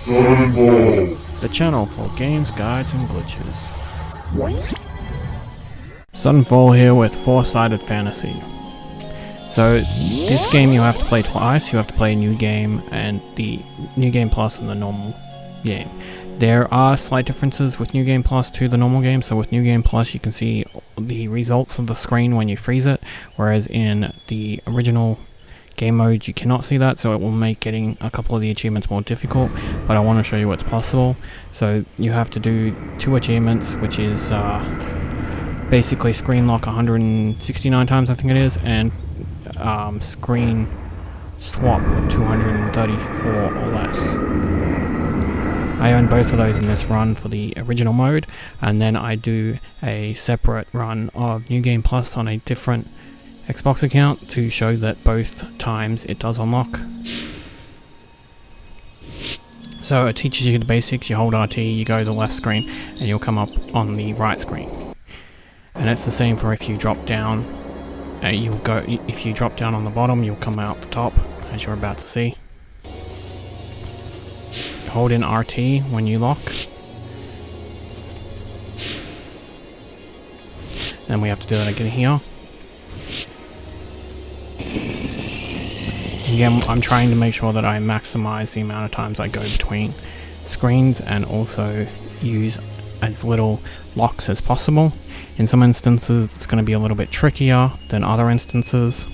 the channel for games, guides, and glitches. Sunfall here with Four-Sided Fantasy. So this game you have to play twice. You have to play a new game and the new game plus and the normal game. There are slight differences with New Game Plus to the normal game. So with New Game Plus you can see the results of the screen when you freeze it, whereas in the original game mode you cannot see that, so it will make getting a couple of the achievements more difficult, but I want to show you what's possible. So you have to do 2 achievements, which is basically screen lock 169 times I think it is, and screen swap 234 or less. I own both of those in this run for the original mode, and then I do a separate run of New Game Plus on a different Xbox account to show that both times it does unlock. So it teaches you the basics. You hold RT, you go to the left screen, and you'll come up on the right screen. And it's the same for if you drop down. If you drop down on the bottom, you'll come out the top, as you're about to see. Hold in RT when you lock. Then we have to do that again here. Again, I'm trying to make sure that I maximize the amount of times I go between screens and also use as little locks as possible. In some instances it's going to be a little bit trickier than other instances.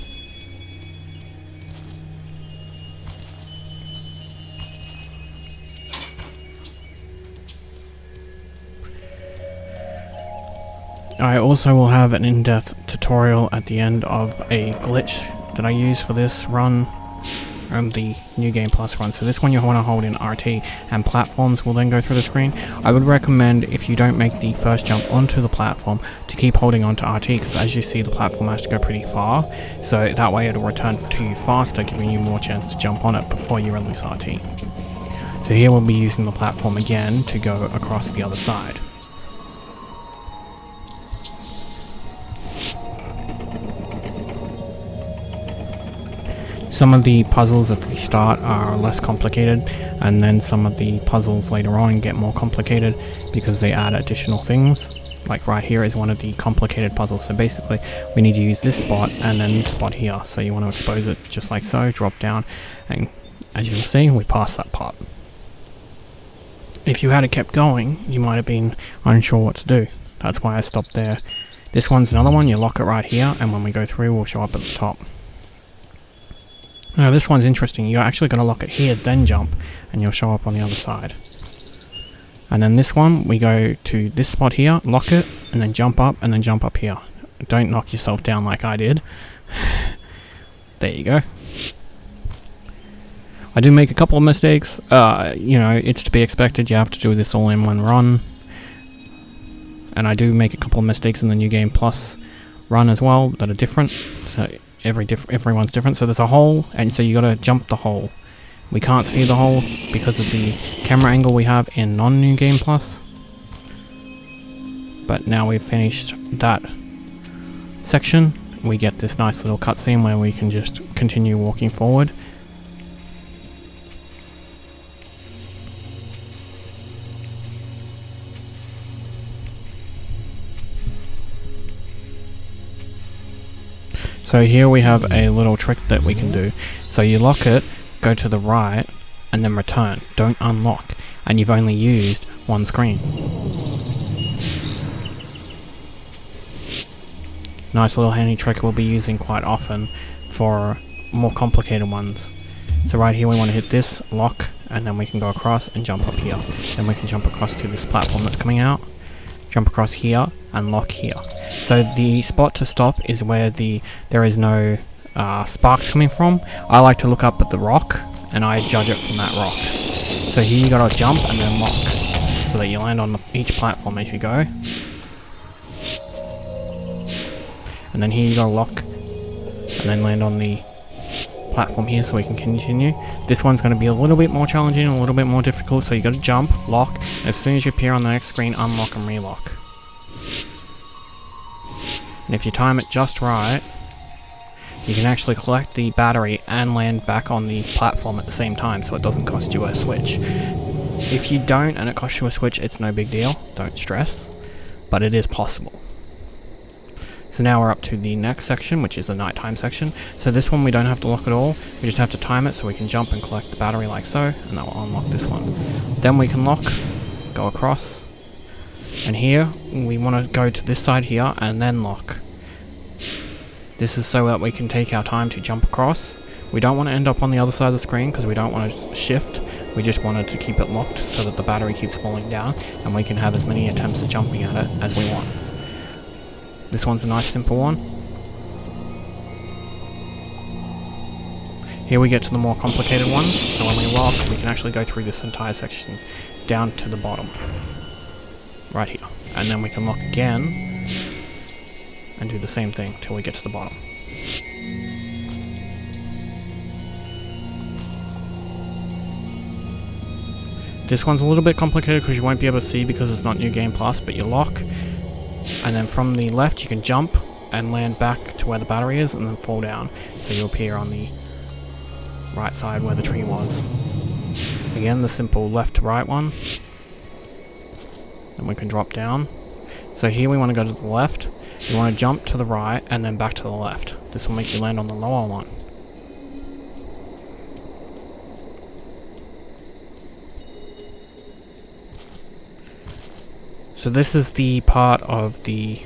I also will have an in-depth tutorial at the end of a glitch that I use for this run, the New Game Plus run. So this one you want to hold in RT, and platforms will then go through the screen. I would recommend, if you don't make the first jump onto the platform, to keep holding onto RT, because as you see the platform has to go pretty far, so that way it'll return to you faster, giving you more chance to jump on it before you release RT. So here we'll be using the platform again to go across the other side. Some of the puzzles at the start are less complicated, and then some of the puzzles later on get more complicated because they add additional things. Like right here is one of the complicated puzzles. So basically we need to use this spot and then this spot here. So you want to expose it just like so, drop down, and as you'll see we pass that part. If you had kept going, you might have been unsure what to do. That's why I stopped there. This one's another one. You lock it right here, and when we go through we'll show up at the top. Now this one's interesting. You're actually going to lock it here, then jump, and you'll show up on the other side. And then this one, we go to this spot here, lock it, and then jump up here. Don't knock yourself down like I did. There you go. I do make a couple of mistakes. You know, it's to be expected. You have to do this all in one run. And I do make a couple of mistakes in the New Game Plus run as well that are different. So everyone's different. So there's a hole, and so you gotta jump the hole. We can't see the hole because of the camera angle we have in non-New Game Plus. But now we've finished that section, we get this nice little cutscene where we can just continue walking forward. So here we have a little trick that we can do. So you lock it, go to the right, and then return. Don't unlock. And you've only used one screen. Nice little handy trick we'll be using quite often for more complicated ones. So right here we want to hit this, lock, and then we can go across and jump up here. Then we can jump across to this platform that's coming out. Jump across here and lock here. So the spot to stop is where there is no sparks coming from. I like to look up at the rock and I judge it from that rock. So here you gotta jump and then lock so that you land on each platform as you go. And then here you gotta lock and then land on the platform here so we can continue. This one's going to be a little bit more challenging, a little bit more difficult, so you got to jump, lock, as soon as you appear on the next screen, unlock and relock. And if you time it just right, you can actually collect the battery and land back on the platform at the same time, so it doesn't cost you a switch. If you don't and it costs you a switch, it's no big deal, don't stress, but it is possible. So now we're up to the next section, which is the nighttime section. So this one we don't have to lock at all, we just have to time it so we can jump and collect the battery like so, and that will unlock this one. Then we can lock, go across, and here we want to go to this side here and then lock. This is so that we can take our time to jump across. We don't want to end up on the other side of the screen because we don't want to shift. We just wanted to keep it locked so that the battery keeps falling down and we can have as many attempts at jumping at it as we want. This one's a nice simple one. Here we get to the more complicated ones, so when we lock we can actually go through this entire section down to the bottom. Right here. And then we can lock again and do the same thing till we get to the bottom. This one's a little bit complicated because you won't be able to see because it's not New Game Plus, but you lock, and then from the left you can jump and land back to where the battery is and then fall down, so you appear on the right side where the tree was. Again, the simple left to right one. Then we can drop down. So here we want to go to the left, you want to jump to the right and then back to the left. This will make you land on the lower one. So this is the part of the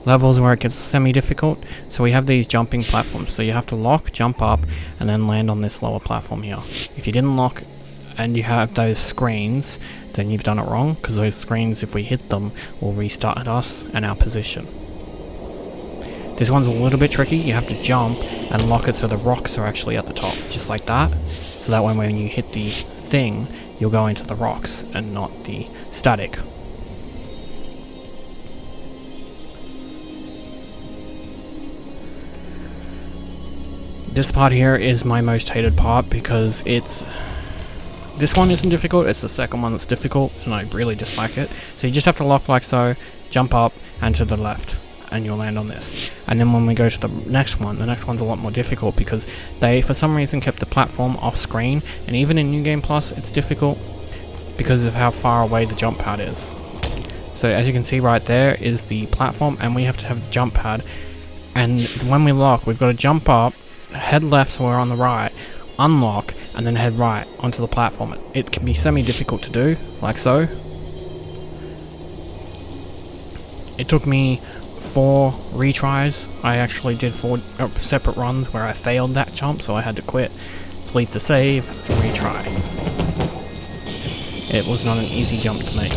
levels where it gets semi-difficult. So we have these jumping platforms, so you have to lock, jump up, and then land on this lower platform here. If you didn't lock and you have those screens, then you've done it wrong, because those screens, if we hit them, will restart us and our position. This one's a little bit tricky. You have to jump and lock it so the rocks are actually at the top, just like that. So that way when you hit the thing, you'll go into the rocks and not the static. This part here is my most hated part because this one isn't difficult, it's the second one that's difficult and I really dislike it. So you just have to lock like so, jump up and to the left and you'll land on this. And then when we go to the next one's a lot more difficult because they for some reason kept the platform off screen, and even in New Game Plus it's difficult because of how far away the jump pad is. So as you can see right there is the platform and we have to have the jump pad, and when we lock we've got to jump up, head left so we're on the right, unlock, and then head right onto the platform. It can be semi-difficult to do, like so. It took me 4 retries. I actually did 4 separate runs where I failed that jump, so I had to quit, delete the save, and retry. It was not an easy jump to make.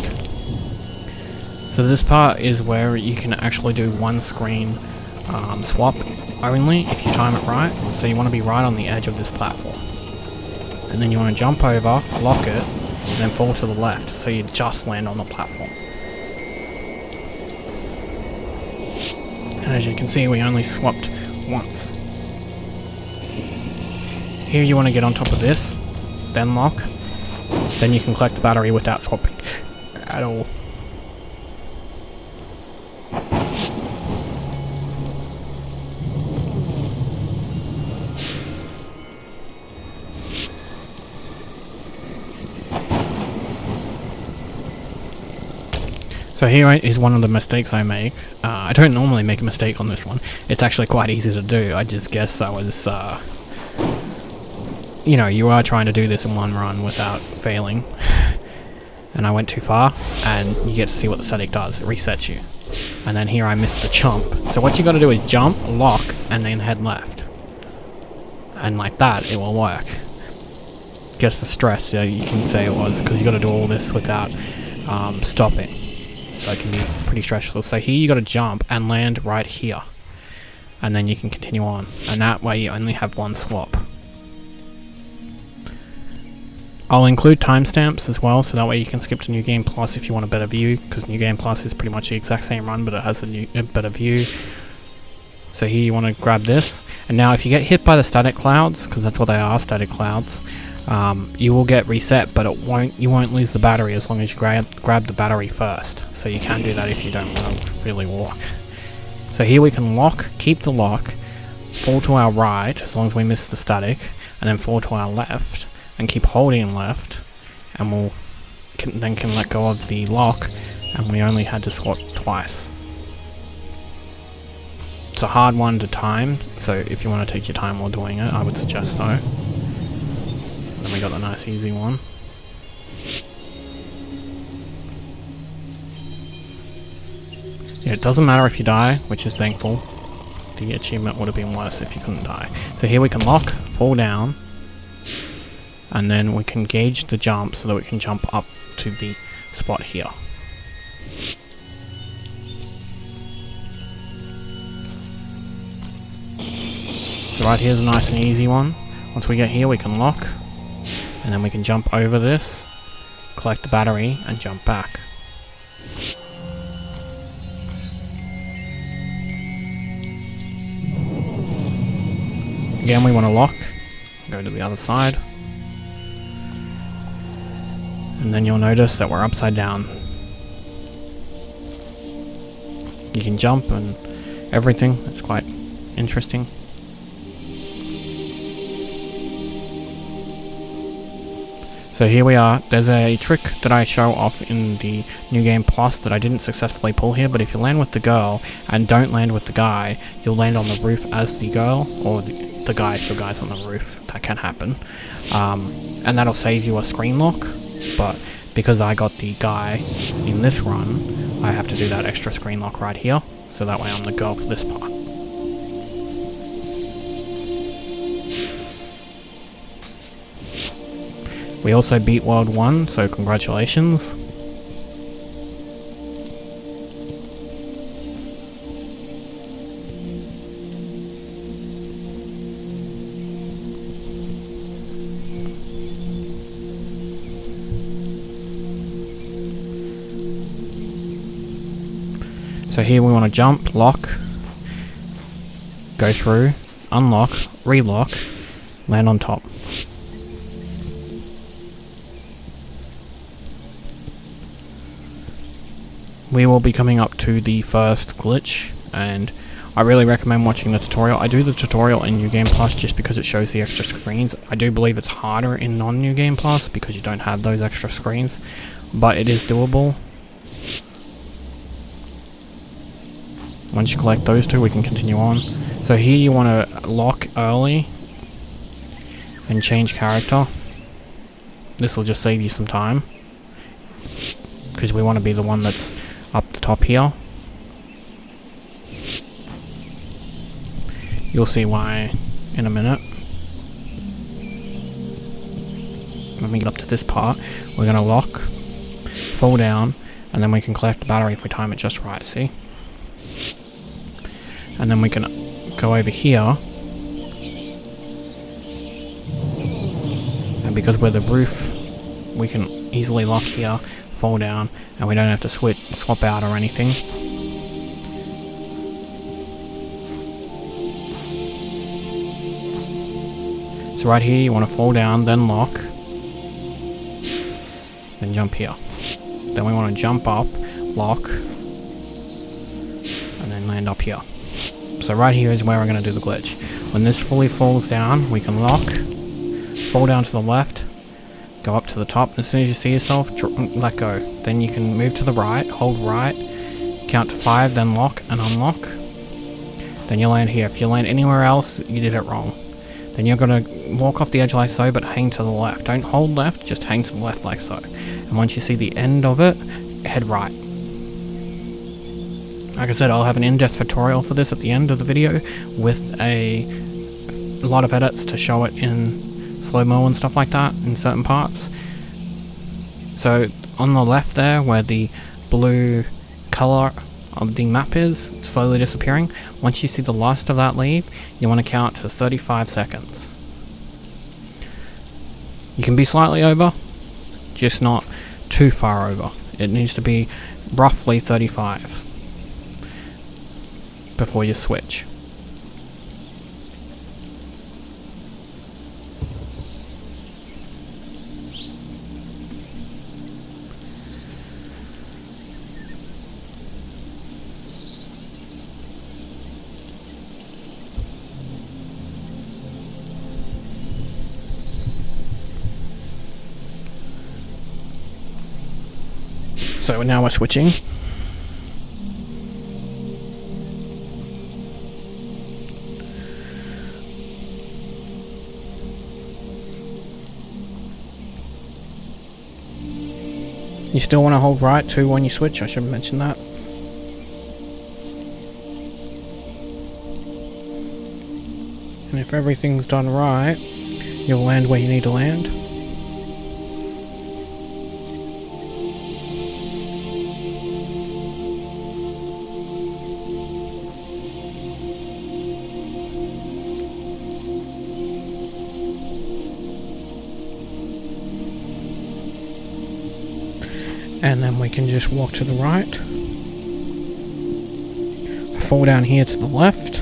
So this part is where you can actually do one screen swap only if you time it right. So you want to be right on the edge of this platform. And then you want to jump over, lock it, and then fall to the left, so you just land on the platform. And as you can see, we only swapped once. Here you want to get on top of this, then lock, then you can collect the battery without swapping at all. So here is one of the mistakes I make. I don't normally make a mistake on this one. It's actually quite easy to do. I just guess I was, you know, you are trying to do this in one run without failing. And I went too far, and you get to see what the static does. It resets you. And then here I missed the jump. So what you got to do is jump, lock, and then head left. And like that, it will work. Gets the stress, yeah, you can say it was, because you got to do all this without stopping. So it can be pretty stressful. So here you got to jump and land right here, and then you can continue on, and that way you only have one swap. I'll include timestamps as well, so that way you can skip to New Game Plus if you want a better view, because New Game Plus is pretty much the exact same run, but it has a better view. So here you want to grab this, and now if you get hit by the static clouds, because that's what they are, static clouds, you will get reset, but you won't lose the battery as long as you grab the battery first. So you can do that if you don't want to really walk. So here we can lock, keep the lock, fall to our right as long as we miss the static, and then fall to our left, and keep holding left, and we'll then can let go of the lock, and we only had to swap twice. It's a hard one to time, so if you want to take your time while doing it, I would suggest so. Then we got the nice easy one. Yeah, it doesn't matter if you die, which is thankful. The achievement would have been worse if you couldn't die. So here we can lock, fall down, and then we can gauge the jump so that we can jump up to the spot here. So right here's a nice and easy one. Once we get here we can lock, and then we can jump over this, collect the battery, and jump back. Again we want to lock, go to the other side, and then you'll notice that we're upside down. You can jump and everything, it's quite interesting. So here we are. There's a trick that I show off in the New Game Plus that I didn't successfully pull here, but if you land with the girl and don't land with the guy, you'll land on the roof as the girl, or the guy if your guy's on the roof. That can happen. And that'll save you a screen lock, but because I got the guy in this run, I have to do that extra screen lock right here, so that way I'm the girl for this part. We also beat World 1, so congratulations. So here we want to jump, lock, go through, unlock, relock, land on top. We will be coming up to the first glitch, and I really recommend watching the tutorial. I do the tutorial in New Game Plus just because it shows the extra screens. I do believe it's harder in non-New Game Plus because you don't have those extra screens, but it is doable. Once you collect those two, we can continue on. So here you want to lock early and change character. This will just save you some time, because we want to be the one that's up the top here. You'll see why in a minute. When we get up to this part, we're going to lock, fall down, and then we can collect the battery if we time it just right, see? And then we can go over here, and because we're the roof, we can easily lock here, fall down, and we don't have to swap out or anything. So right here you want to fall down, then lock, then jump here. Then we want to jump up, lock, and then land up here. So right here is where we're going to do the glitch. When this fully falls down, we can lock, fall down to the left, go up to the top, and as soon as you see yourself, let go. Then you can move to the right, hold right, count to 5, then lock and unlock. Then you land here. If you land anywhere else, you did it wrong. Then you're going to walk off the edge like so, but hang to the left. Don't hold left, just hang to the left like so. And once you see the end of it, head right. Like I said, I'll have an in-depth tutorial for this at the end of the video with a lot of edits to show it in slow-mo and stuff like that in certain parts. So on the left there, where the blue color of the map is slowly disappearing, once you see the last of that leave, you want to count to 35 seconds. You can be slightly over, just not too far over. It needs to be roughly 35 before you switch. So now we're switching. You still want to hold right too when you switch, I should mention that. And if everything's done right, you'll land where you need to land. And then we can just walk to the right. Fall down here to the left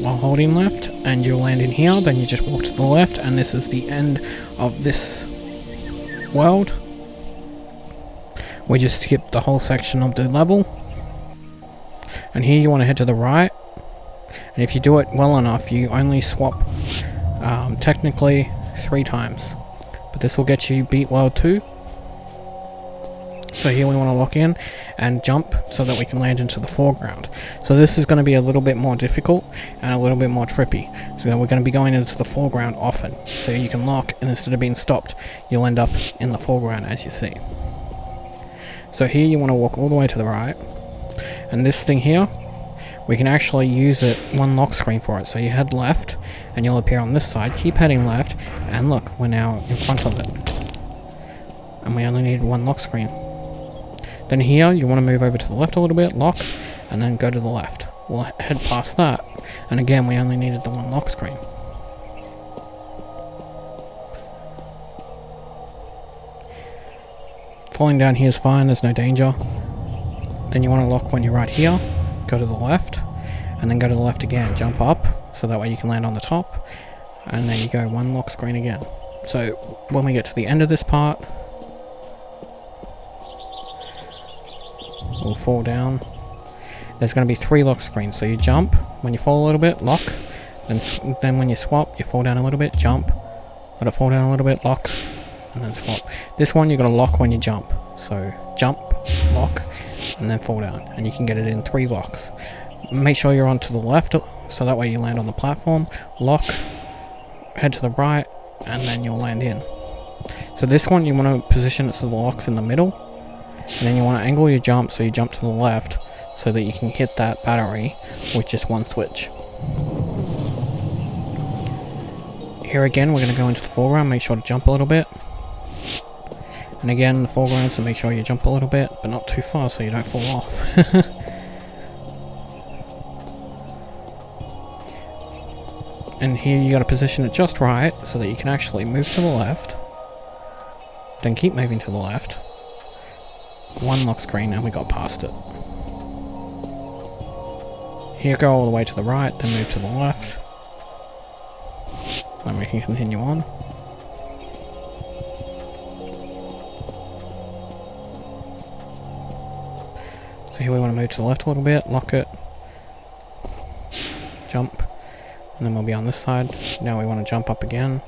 while holding left, and you'll land in here. Then you just walk to the left, and this is the end of this world. We just skipped the whole section of the level. And here you want to head to the right. And if you do it well enough, you only swap technically 3 times. But this will get you beat world 2. So here we want to lock in and jump so that we can land into the foreground. So this is going to be a little bit more difficult and a little bit more trippy. So we're going to be going into the foreground often. So you can lock, and instead of being stopped, you'll end up in the foreground as you see. So here you want to walk all the way to the right. And this thing here, we can actually use it one lock screen for it. So you head left and you'll appear on this side. Keep heading left, and look, we're now in front of it. And we only need one lock screen. Then here, you want to move over to the left a little bit, lock, and then go to the left. We'll head past that, and again, we only needed the one lock screen. Falling down here is fine, there's no danger. Then you want to lock when you're right here, go to the left, and then go to the left again, jump up, so that way you can land on the top, and there you go, one lock screen again. So, when we get to the end of this part, we'll fall down. There's going to be 3 lock screens, so you jump when you fall a little bit, lock, and then when you swap, you fall down a little bit, jump, let it fall down a little bit, lock, and then swap. This one you got to lock when you jump, so jump, lock, and then fall down, and you can get it in 3 locks. Make sure you're on to the left, so that way you land on the platform, lock, head to the right, and then you'll land in. So this one you want to position it so the lock's in the middle. And then you want to angle your jump so you jump to the left so that you can hit that battery with just one switch. Here again, we're going to go into the foreground, make sure to jump a little bit. And again, the foreground, so make sure you jump a little bit, but not too far so you don't fall off. And here you got to position it just right so that you can actually move to the left. Then keep moving to the left. One lock screen and we got past it. Here, go all the way to the right, then move to the left. Then we can continue on. So here we want to move to the left a little bit, lock it, jump, and then we'll be on this side. Now we want to jump up again,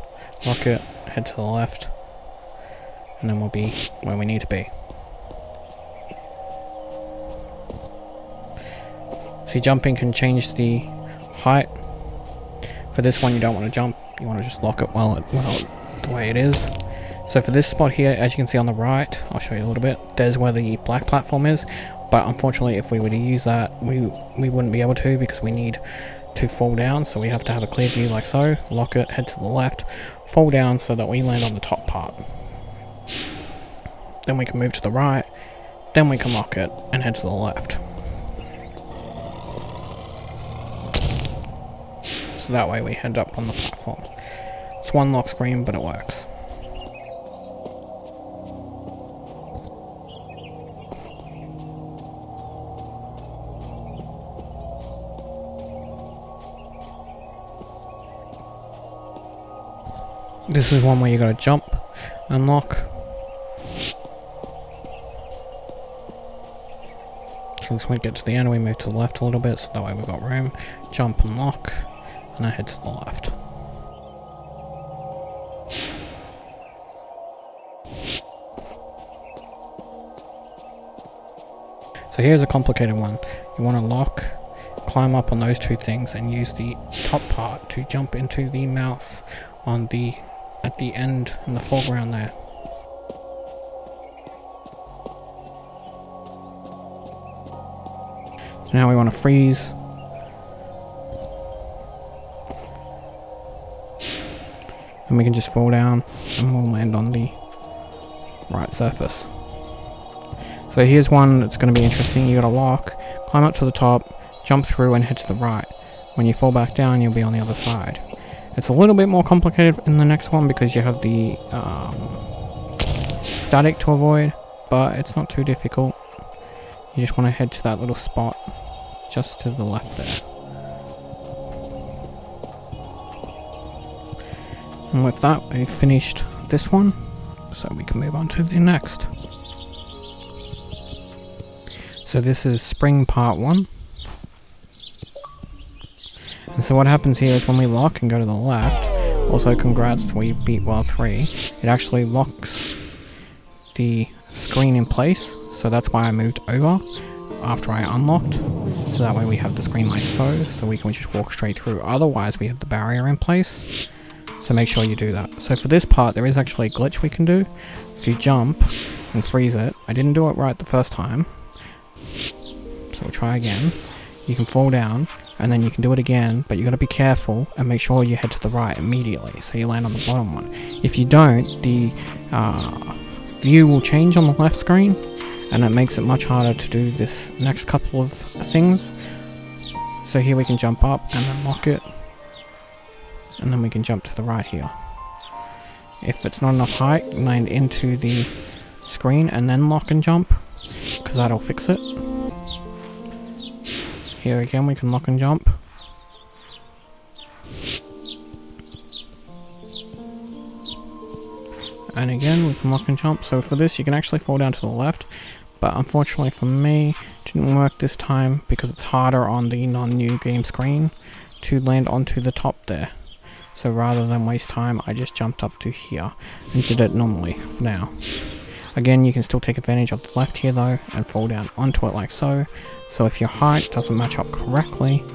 lock it, head to the left, and then we'll be where we need to be. See, jumping can change the height. For this one you don't want to jump, you want to just lock it well the way it is. So for this spot here, as you can see on the right, I'll show you a little bit, there's where the black platform is, but unfortunately if we were to use that, we wouldn't be able to because we need to fall down, so we have to have a clear view like so, lock it, head to the left, fall down so that we land on the top part. Then we can move to the right, then we can lock it and head to the left. So that way we end up on the platform. It's one lock screen, but it works. This is one where you gotta jump, unlock. So once we get to the end, we move to the left a little bit, so that way we've got room. Jump and lock, and I head to the left. So here's a complicated one. You want to lock, climb up on those two things, and use the top part to jump into the mouth at the end in the foreground there. So now we want to freeze. And we can just fall down and we'll land on the right surface. So here's one that's going to be interesting. You got to lock, climb up to the top, jump through and head to the right. When you fall back down, you'll be on the other side. It's a little bit more complicated in the next one because you have the static to avoid, but it's not too difficult. You just want to head to that little spot just to the left there. And with that, we've finished this one, so we can move on to the next. So this is Spring Part 1. And so what happens here is when we lock and go to the left, also congrats, we beat World 3, it actually locks the screen in place, so that's why I moved over after I unlocked, so that way we have the screen like so we can just walk straight through, otherwise we have the barrier in place. So make sure you do that. So for this part, there is actually a glitch we can do. If you jump and freeze it, I didn't do it right the first time, so we'll try again. You can fall down, and then you can do it again, but you got to be careful and make sure you head to the right immediately, so you land on the bottom one. If you don't, the view will change on the left screen, and it makes it much harder to do this next couple of things. So here we can jump up and then lock it. And then we can jump to the right here. If it's not enough height, land into the screen and then lock and jump, because that'll fix it. Here again we can lock and jump. And again we can lock and jump. So for this you can actually fall down to the left, but unfortunately for me it didn't work this time because it's harder on the non-new game screen to land onto the top there. So rather than waste time, I just jumped up to here and did it normally for now. Again, you can still take advantage of the left here though and fall down onto it like so. So if your height doesn't match up correctly,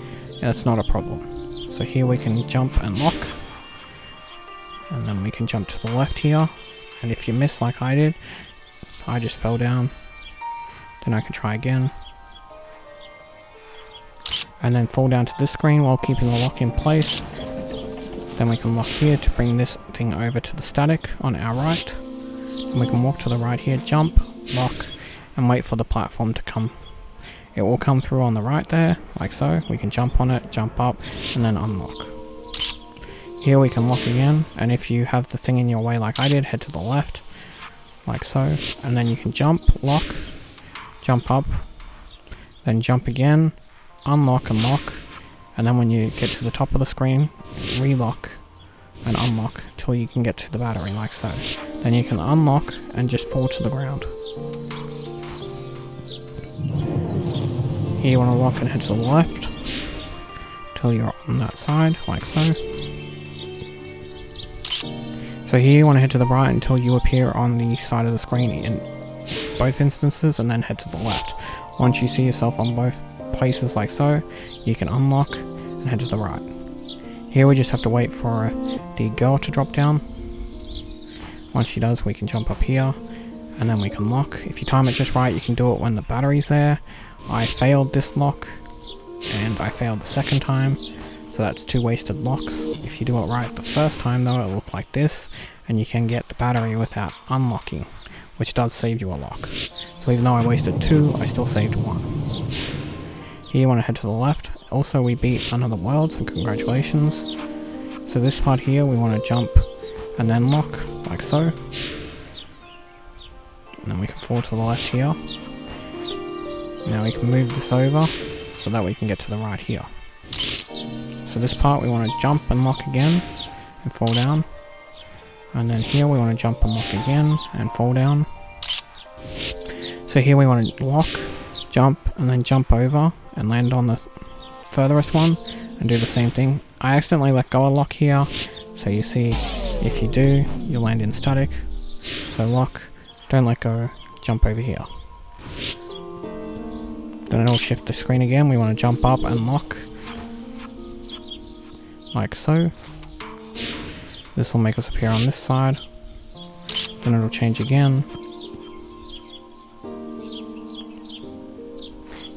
that's not a problem. So here we can jump and lock. And then we can jump to the left here. And if you miss like I did, I just fell down. Then I can try again. And then fall down to this screen while keeping the lock in place. Then we can lock here to bring this thing over to the static on our right. And we can walk to the right here, jump, lock, and wait for the platform to come. It will come through on the right there, like so. We can jump on it, jump up, and then unlock. Here we can lock again, and if you have the thing in your way like I did, head to the left, like so. And then you can jump, lock, jump up, then jump again, unlock and lock. And then when you get to the top of the screen, relock and unlock till you can get to the battery like so. Then you can unlock and just fall to the ground. Here you want to lock and head to the left till you're on that side like so. So here you want to head to the right until you appear on the side of the screen in both instances, and then head to the left. Once you see yourself on both places like so, you can unlock and head to the right. Here we just have to wait for the girl to drop down. Once she does, we can jump up here and then we can lock. If you time it just right, you can do it when the battery's there. I failed this lock and I failed the second time, so that's 2 wasted locks. If you do it right the first time though, it'll look like this, and you can get the battery without unlocking, which does save you a lock. So even though I wasted 2, I still saved 1. Here you want to head to the left. Also we beat another world, so congratulations. So this part here we want to jump and then lock, like so. And then we can fall to the left here. Now we can move this over so that we can get to the right here. So this part we want to jump and lock again and fall down. And then here we want to jump and lock again and fall down. So here we want to lock, jump, and then jump over and land on the furthest one and do the same thing. I accidentally let go of lock here, so you see if you do, you'll land in static. So lock, don't let go, jump over here. Then it'll shift the screen again. We want to jump up and lock. Like so. This will make us appear on this side. Then it'll change again.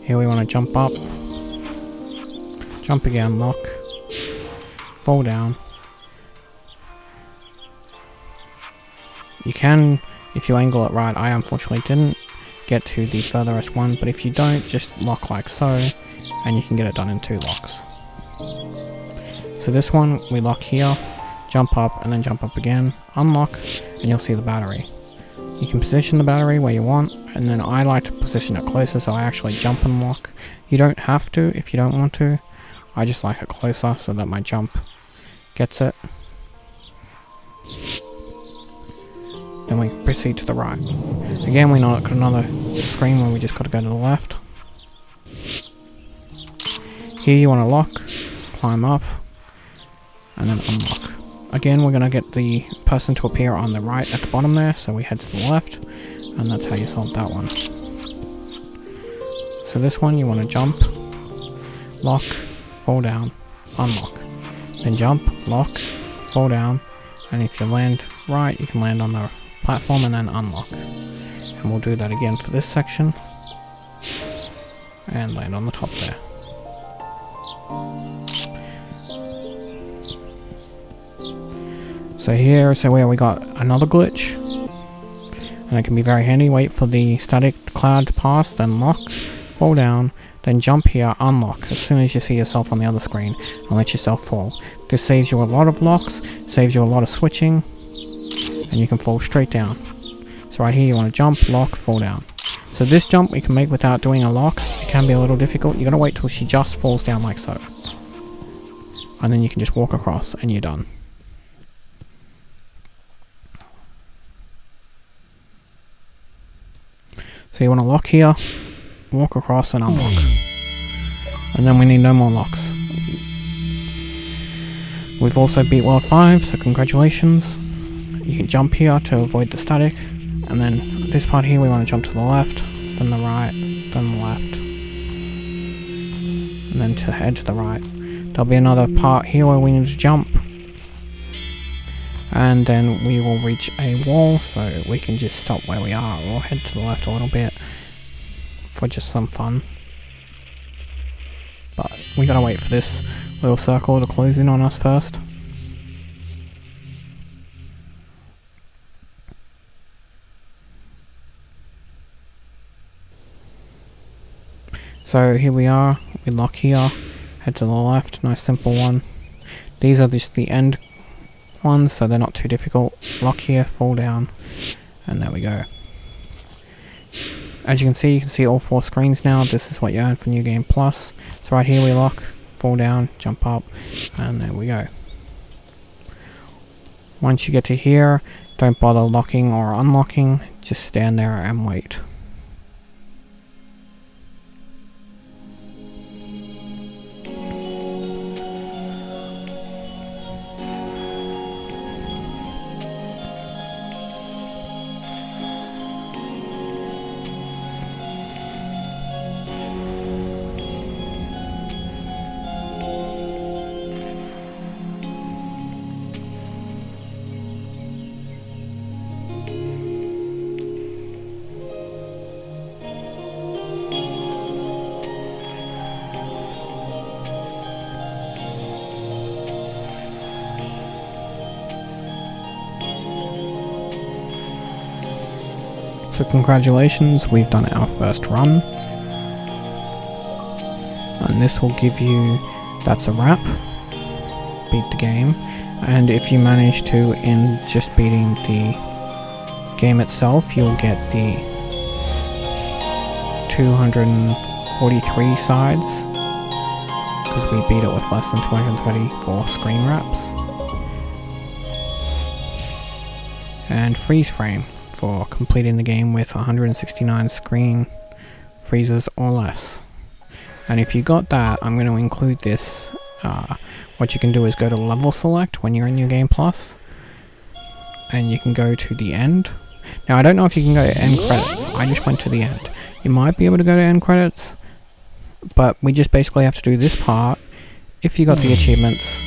Here we want to jump up. Jump again, lock. Fall down. You can, if you angle it right. I unfortunately didn't get to the furthest one, but if you don't, just lock like so, and you can get it done in 2 locks. So this one, we lock here, jump up, and then jump up again, unlock, and you'll see the battery. You can position the battery where you want, and then I like to position it closer, so I actually jump and lock. You don't have to if you don't want to. I just like it closer so that my jump gets it. Then we proceed to the right. Again, we got another screen where we just got to go to the left. Here you want to lock, climb up, and then unlock. Again, we're going to get the person to appear on the right at the bottom there, so we head to the left, and that's how you solve that one. So this one, you want to jump, lock, fall down, unlock. Then jump, lock, fall down, and if you land right, you can land on the platform and then unlock. And we'll do that again for this section, and land on the top there. So here, so where we got another glitch, and it can be very handy. Wait for the static cloud to pass, then lock, fall down, then jump here, unlock as soon as you see yourself on the other screen, and let yourself fall. This saves you a lot of locks, saves you a lot of switching, and you can fall straight down. So right here you want to jump, lock, fall down. So this jump we can make without doing a lock. It can be a little difficult. You gotta wait till she just falls down like so. And then you can just walk across and you're done. So you want to lock here, walk across and unlock. And then we need no more locks. We've also beat World 5, so congratulations. You can jump here to avoid the static. And then this part here we want to jump to the left, then the right, then the left. And then to head to the right. There'll be another part here where we need to jump. And then we will reach a wall, so we can just stop where we are or head to the left a little bit for just some fun. But we gotta wait for this little circle to close in on us first. So here we are, we lock here, head to the left, nice simple one. These are just the end ones, so they're not too difficult. Lock here, fall down, and there we go. As you can see all 4 screens now. This is what you earn for New Game Plus. So right here we lock, fall down, jump up, and there we go. Once you get to here, don't bother locking or unlocking, just stand there and wait. So congratulations, we've done our first run. And this will give you, that's a wrap. Beat the game. And if you manage to, in just beating the game itself, you'll get the 243 sides. Because we beat it with less than 234 screen wraps. And freeze frame for completing the game with 169 screen freezes or less. And if you got that, I'm going to include this. What you can do is go to level select when you're in New Game Plus, and you can go to the end. Now I don't know if you can go to end credits. I just went to the end. You might be able to go to end credits, But we just basically have to do this part if you got the achievements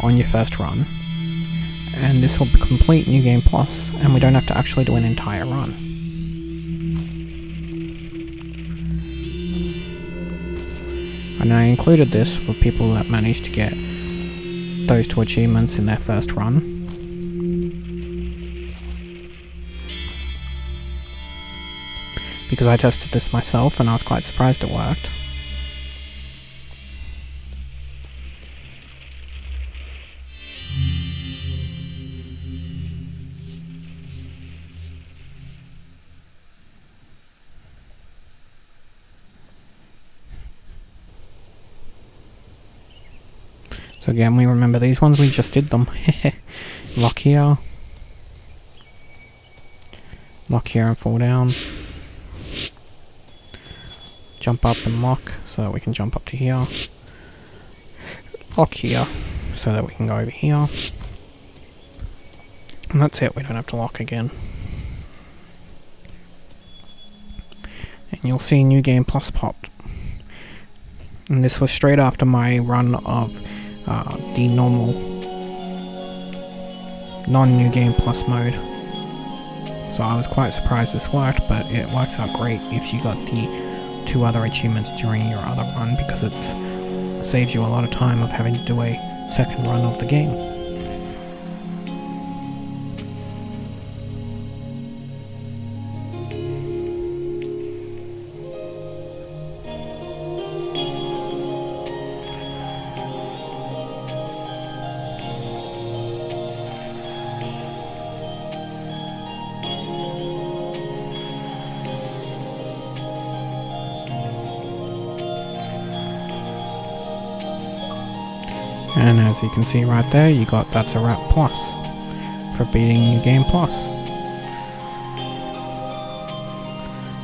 on your first run. And this will complete New Game Plus, and we don't have to actually do an entire run. And I included this for people that managed to get those 2 achievements in their first run. Because I tested this myself and I was quite surprised it worked. So again, we remember these ones, we just did them. Lock here. Lock here and fall down. Jump up and lock, so that we can jump up to here. Lock here, so that we can go over here. And that's it, we don't have to lock again. And you'll see New Game Plus popped. And this was straight after my run of the normal non-New Game Plus mode. So I was quite surprised this worked, but it works out great if you got the 2 other achievements during your other run, because it saves you a lot of time of having to do a second run of the game. And as you can see right there, you got That's a Wrap Plus for beating New Game Plus.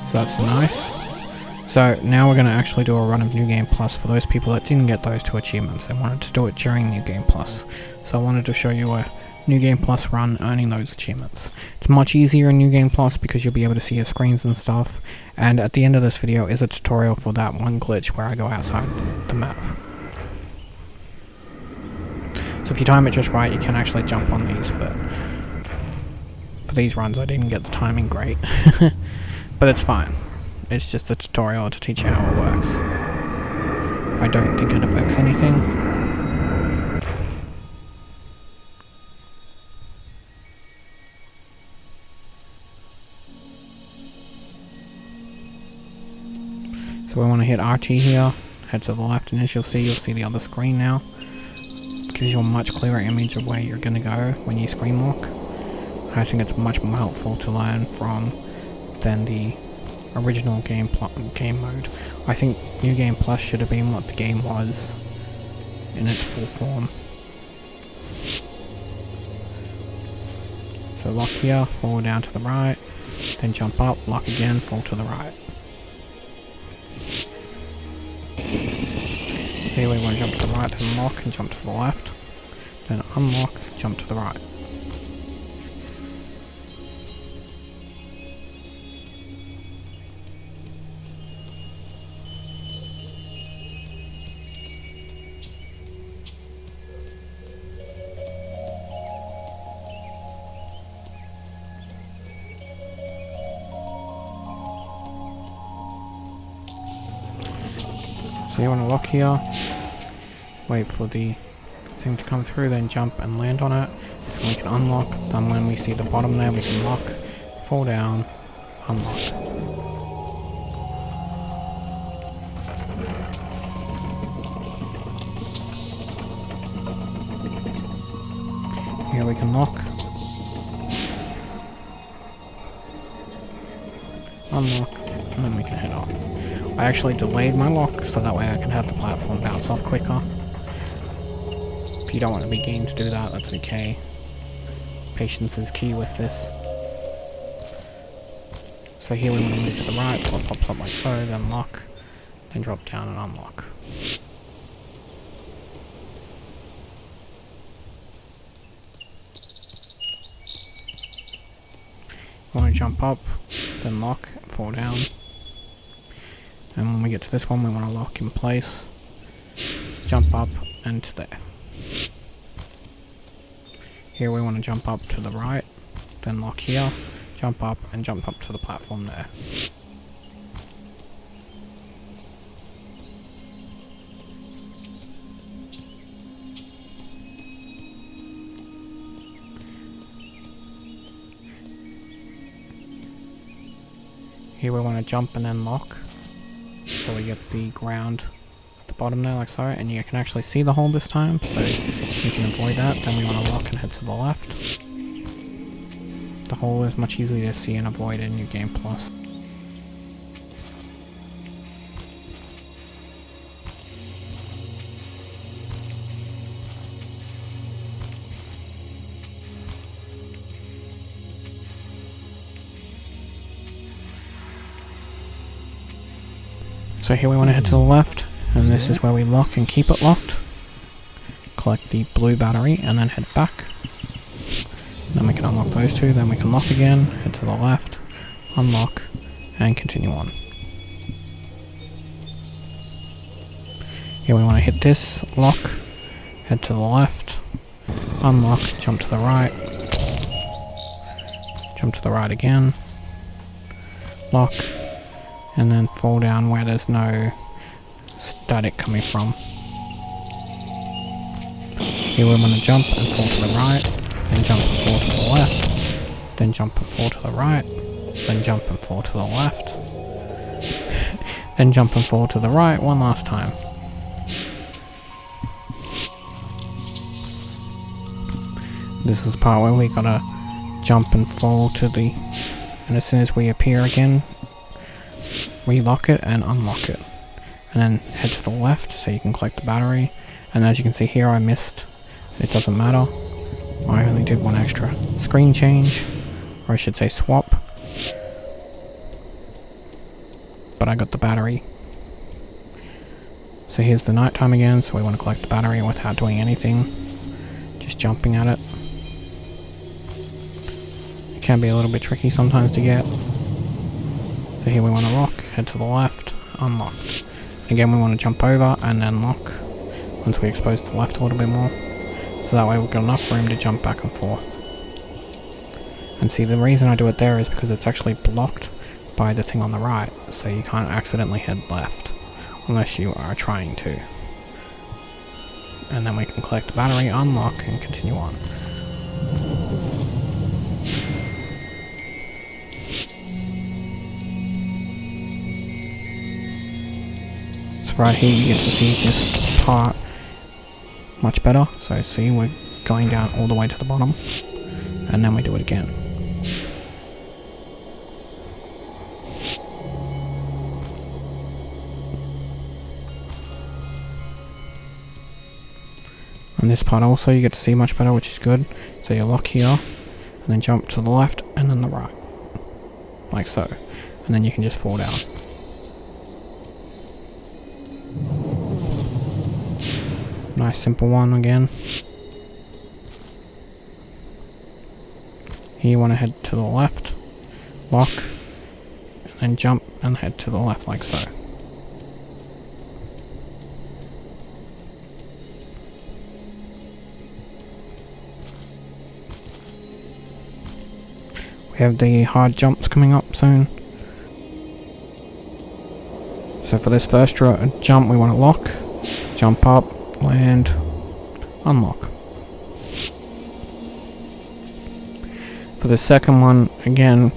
So that's nice. So now we're going to actually do a run of New Game Plus for those people that didn't get those 2 achievements and wanted to do it during New Game Plus. So I wanted to show you a New Game Plus run earning those achievements. It's much easier in New Game Plus because you'll be able to see your screens and stuff. And at the end of this video is a tutorial for that one glitch where I go outside the map. So if you time it just right, you can actually jump on these, but for these runs I didn't get the timing great. But it's fine. It's just a tutorial to teach you how it works. I don't think it affects anything. So we want to hit RT here, head to the left, and as you'll see the other screen now. Gives you a much clearer image of where you're going to go when you screen lock. I think it's much more helpful to learn from than the original game mode. I think New Game Plus should have been what the game was in its full form. So lock here, fall down to the right, then jump up, lock again, fall to the right. Here we want to jump to the right, then lock and jump to the left, then unlock, jump to the right. So you want to lock here, wait for the thing to come through, then jump and land on it, and we can unlock. Then when we see the bottom there, we can lock, fall down, unlock. Here we can lock, unlock, and then we can head off. I actually delayed my lock so that way I can have the platform bounce off quicker. If you don't want to be game to do that, that's okay. Patience is key with this. So here we want to move to the right, so it pops up like so, then lock, then drop down and unlock. You want to jump up, then lock, fall down. And when we get to this one, we want to lock in place, jump up and to there. Here we want to jump up to the right, then lock here, jump up and jump up to the platform there. Here we want to jump and then lock, so we get the ground at the bottom there like so, and you can actually see the hole this time, so you can avoid that. Then we want to lock and head to the left. The hole is much easier to see and avoid in New Game Plus. So here we want to head to the left, and this is where we lock and keep it locked. Collect the blue battery and then head back. Then we can unlock those two, then we can lock again, head to the left, unlock, and continue on. Here we want to hit this, lock, head to the left, unlock, jump to the right, jump to the right again, lock, and then fall down where there's no static coming from. Here we want to jump and fall to the right, then jump and fall to the left, then jump and fall to the right, then jump and fall to the left, then jump and fall to the right one last time. This is the part where we gotta jump and fall to the, and as soon as we appear again, relock it and unlock it, and then head to the left so you can collect the battery. And as you can see here, I missed. It doesn't matter, I only did one extra screen change, or I should say swap, but I got the battery. So here's the nighttime again, so we want to collect the battery without doing anything, just jumping at it. It can be a little bit tricky sometimes to get. So here we want to lock, head to the left, unlock. Again we want to jump over and then lock once we expose to the left a little bit more. So that way we've got enough room to jump back and forth. And see, the reason I do it there is because it's actually blocked by the thing on the right, so you can't accidentally head left unless you are trying to. And then we can collect the battery, unlock, and continue on. Right here you get to see this part much better. So see, we're going down all the way to the bottom, and then we do it again. And this part also you get to see much better, which is good. So you lock here, and then jump to the left and then the right, like so, and then you can just fall down. Nice simple one again. Here you want to head to the left, lock, and then jump and head to the left like so. We have the hard jumps coming up soon. So for this first jump we want to lock, jump up, land, unlock. For the second one, again,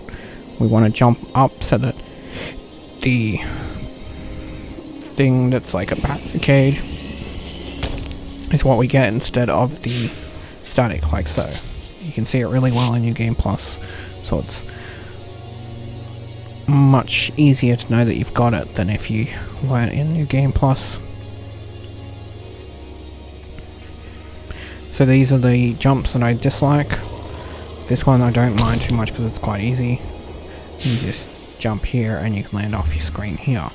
we want to jump up so that the thing that's like a barricade is what we get instead of the static, like so. You can see it really well in New Game Plus, so it's much easier to know that you've got it than if you weren't in New Game Plus. So these are the jumps that I dislike. This one I don't mind too much because it's quite easy. You just jump here and you can land off your screen here.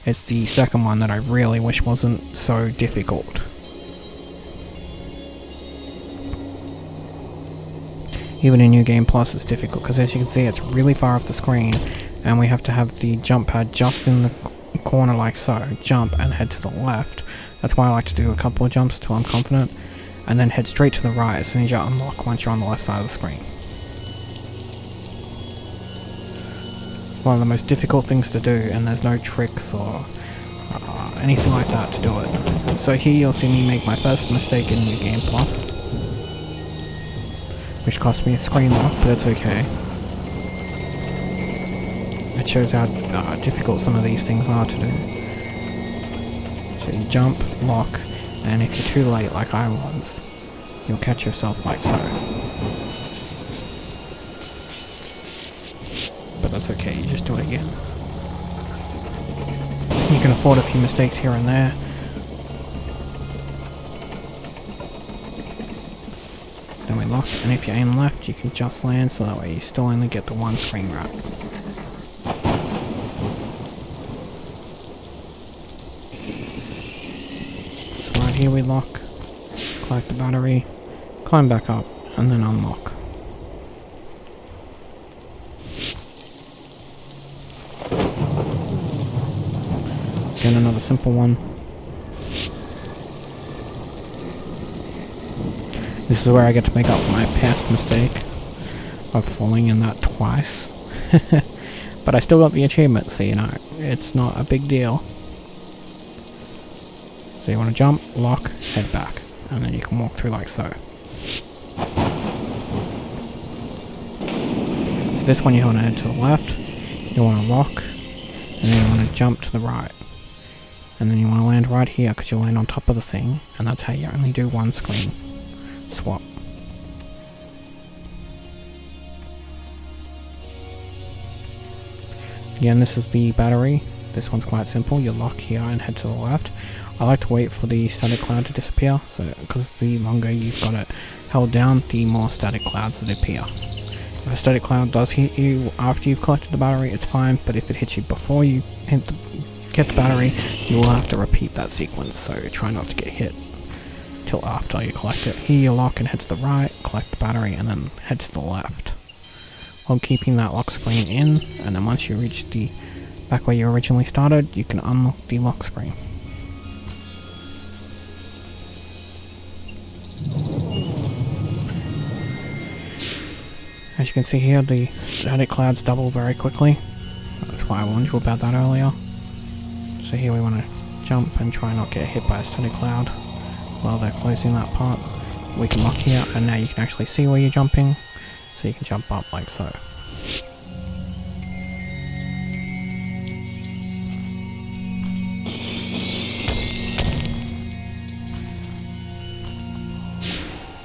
It's the second one that I really wish wasn't so difficult. Even in New Game Plus it's difficult because as you can see it's really far off the screen and we have to have the jump pad just in the corner like so, jump and head to the left. That's why I like to do a couple of jumps until I'm confident, and then head straight to the right as soon as you unlock once you're on the left side of the screen. One of the most difficult things to do, and there's no tricks or anything like that to do it. So here you'll see me make my first mistake in New Game Plus, which cost me a screen lock, but it's okay. It shows how difficult some of these things are to do. So you jump, lock, and if you're too late like I was, you'll catch yourself like so. But that's okay, you just do it again. You can afford a few mistakes here and there. Then we lock, and if you aim left, you can just land, so that way you still only get the one screen wrap. So right here we lock, collect the battery, climb back up, and then unlock. Again, another simple one. This is where I get to make up for my past mistake of falling in that twice. But I still got the achievement, so you know, it's not a big deal. So you want to jump, lock, head back, and then you can walk through like so. So this one you want to head to the left, you want to lock, and then you want to jump to the right. And then you want to land right here because you'll land on top of the thing, and that's how you only do one screen swap. Again, this is the battery. This one's quite simple. You lock here and head to the left. I like to wait for the static cloud to disappear, so because the longer you've got it held down, the more static clouds that appear. If a static cloud does hit you after you've collected the battery, it's fine, but if it hits you before you get the battery, you will have to repeat that sequence, so try not to get hit till after you collect it. Here you lock and head to the right, collect the battery, and then head to the left, while keeping that lock screen in, and then once you reach the back where you originally started, you can unlock the lock screen. As you can see here, the static clouds double very quickly. That's why I warned you about that earlier. So here we want to jump and try not get hit by a static cloud while they're closing that part. We can lock here, and now you can actually see where you're jumping, so you can jump up like so.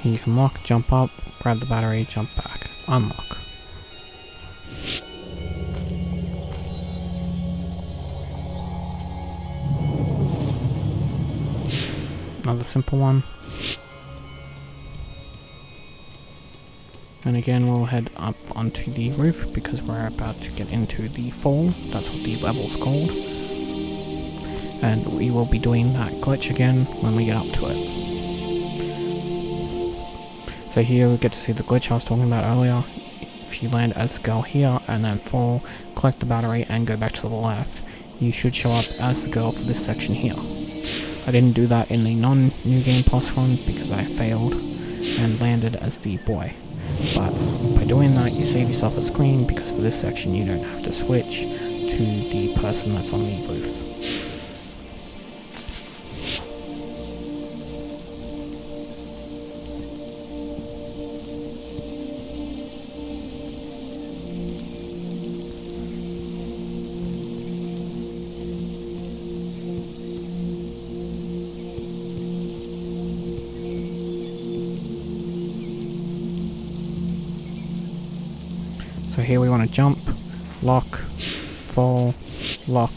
You can lock, jump up, grab the battery, jump back, unlock. Another simple one. And again, we'll head up onto the roof because we're about to get into the fall. That's what the level's called. And we will be doing that glitch again when we get up to it. So here we get to see the glitch I was talking about earlier. If you land as the girl here and then fall, collect the battery and go back to the left, you should show up as the girl for this section here. I didn't do that in the non-New Game Plus run because I failed and landed as the boy. But by doing that, you save yourself a screen because for this section you don't have to switch to the person that's on the roof. So here we want to jump, lock, fall, lock,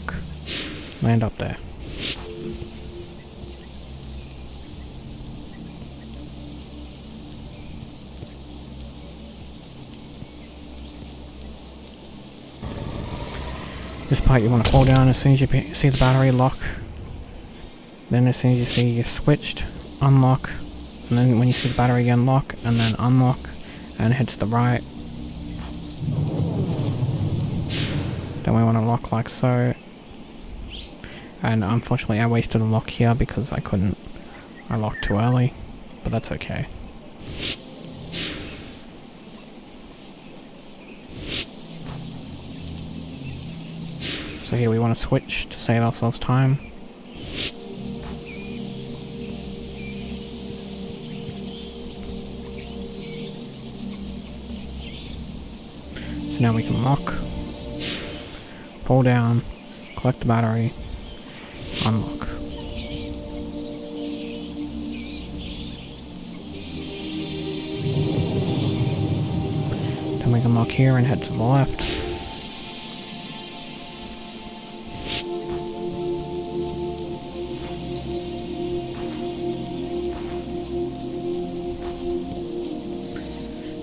land up there. This part you want to fall down as soon as you see the battery, lock. Then as soon as you see you've switched, unlock. And then when you see the battery again, lock, and then unlock, and head to the right. Then we want to lock like so. And unfortunately I wasted a lock here because I locked too early, but that's okay. So here we want to switch to save ourselves time. So now we can lock, fall down, collect the battery, unlock. Then we can lock here and head to the left.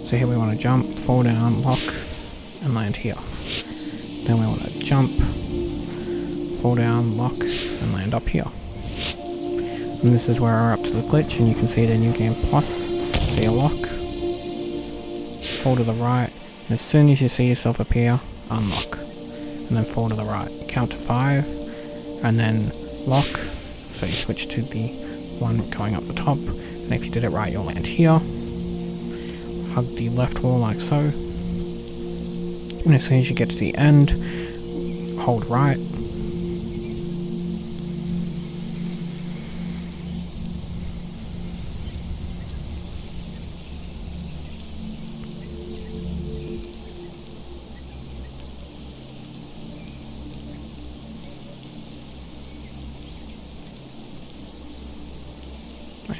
So here we want to jump, fall down, lock, and land here. Then we want to jump, fall down, lock, and land up here. And this is where we're up to the glitch, and you can see it in New Game Plus. So you lock, fall to the right, and as soon as you see yourself appear, unlock. And then fall to the right. Count to 5, and then lock. So you switch to the one going up the top, and if you did it right, you'll land here. Hug the left wall like so. And as soon as you get to the end, hold right.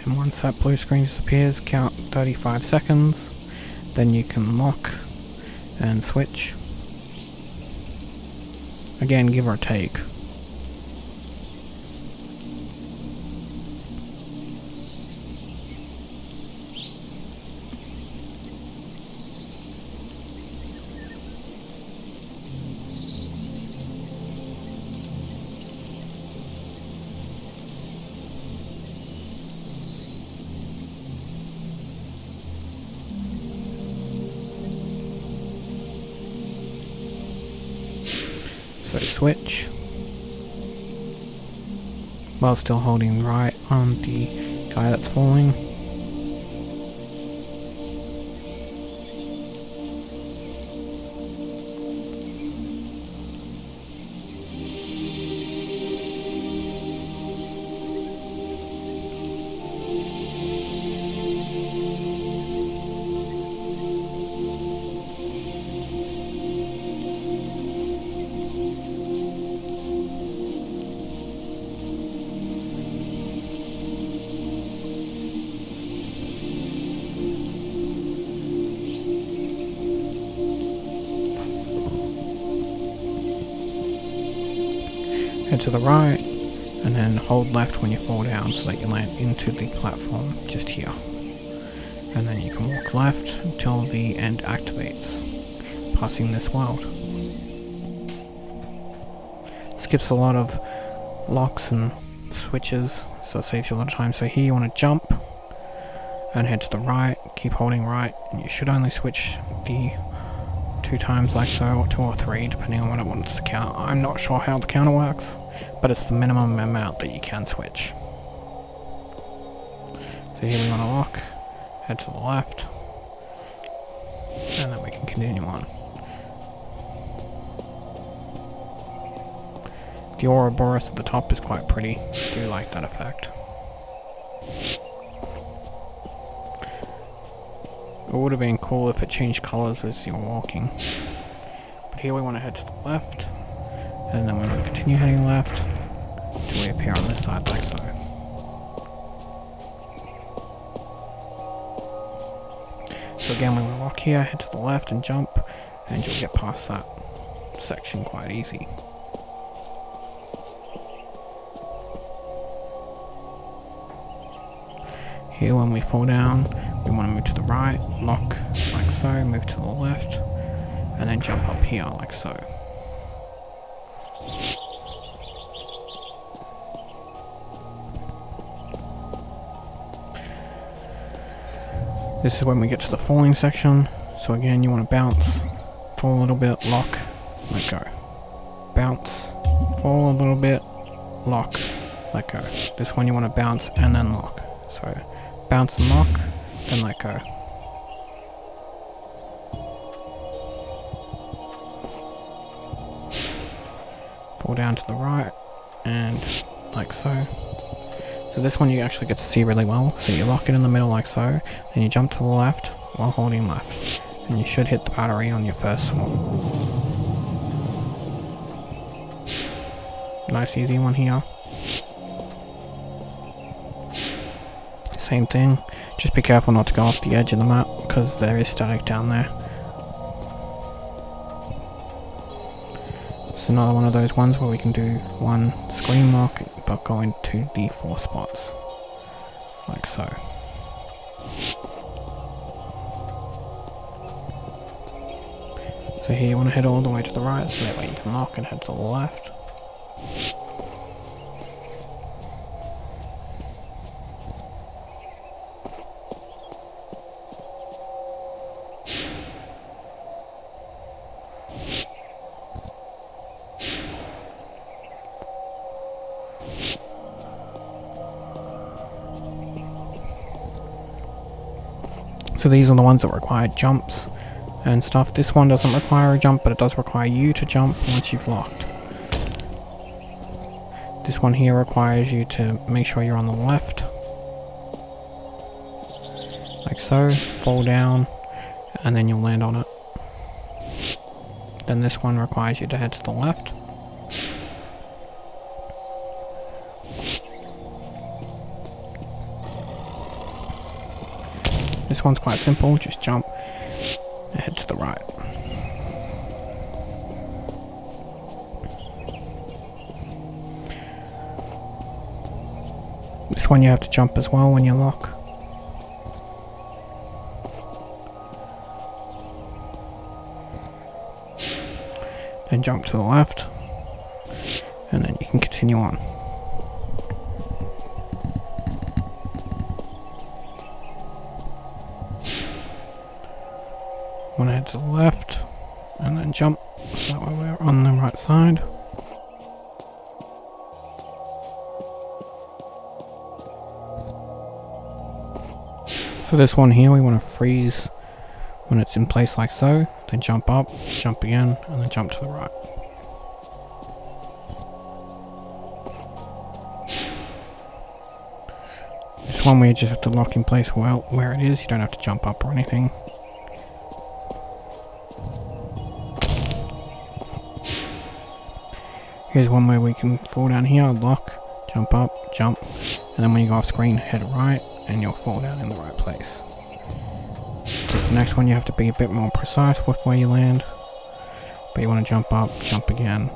And once that blue screen disappears, count 35 seconds. Then you can lock and switch. Again, give or take. So switch, while still holding right on the guy that's falling. Head to the right, and then hold left when you fall down so that you land into the platform just here. And then you can walk left until the end activates, passing this world. Skips a lot of locks and switches, so it saves you a lot of time. So here you want to jump, and head to the right, keep holding right, and you should only switch the 2 times like so, or 2 or 3, depending on what it wants to count. I'm not sure how the counter works, but it's the minimum amount that you can switch. So here we want to lock, head to the left, and then we can continue on. The Ouroboros at the top is quite pretty. I do like that effect. It would have been cool if it changed colours as you were walking. But here we want to head to the left, and then we want to continue heading left until we appear on this side like so. So again, we will walk here, head to the left and jump, and you'll get past that section quite easy. Here when we fall down, we want to move to the right, lock like so, move to the left, and then jump up here like so. This is when we get to the falling section. So again, you want to bounce, fall a little bit, lock, let go. Bounce, fall a little bit, lock, let go. This one you want to bounce and then lock. So bounce and lock, then let go. Fall down to the right, and like so. So this one you actually get to see really well. So you lock it in the middle like so, then you jump to the left while holding left. And you should hit the battery on your first swap. Nice easy one here. Same thing, just be careful not to go off the edge of the map because there is static down there. It's another one of those ones where we can do one screen lock but go into the 4 spots. Like so. So here you want to head all the way to the right so that way you can lock and head to the left. So these are the ones that require jumps and stuff. This one doesn't require a jump, but it does require you to jump once you've locked. This one here requires you to make sure you're on the left. Like so, fall down, and then you'll land on it. Then this one requires you to head to the left. This one's quite simple, just jump and head to the right. This one you have to jump as well when you lock. Then jump to the left, and then you can continue on. Want to head to the left, and then jump, so that way we're on the right side. So this one here, we want to freeze when it's in place like so, then jump up, jump again, and then jump to the right. This one we just have to lock in place where it is, you don't have to jump up or anything. Here's one where we can fall down here, lock, jump up, jump, and then when you go off screen, head right, and you'll fall down in the right place. The next one you have to be a bit more precise with where you land, but you want to jump up, jump again,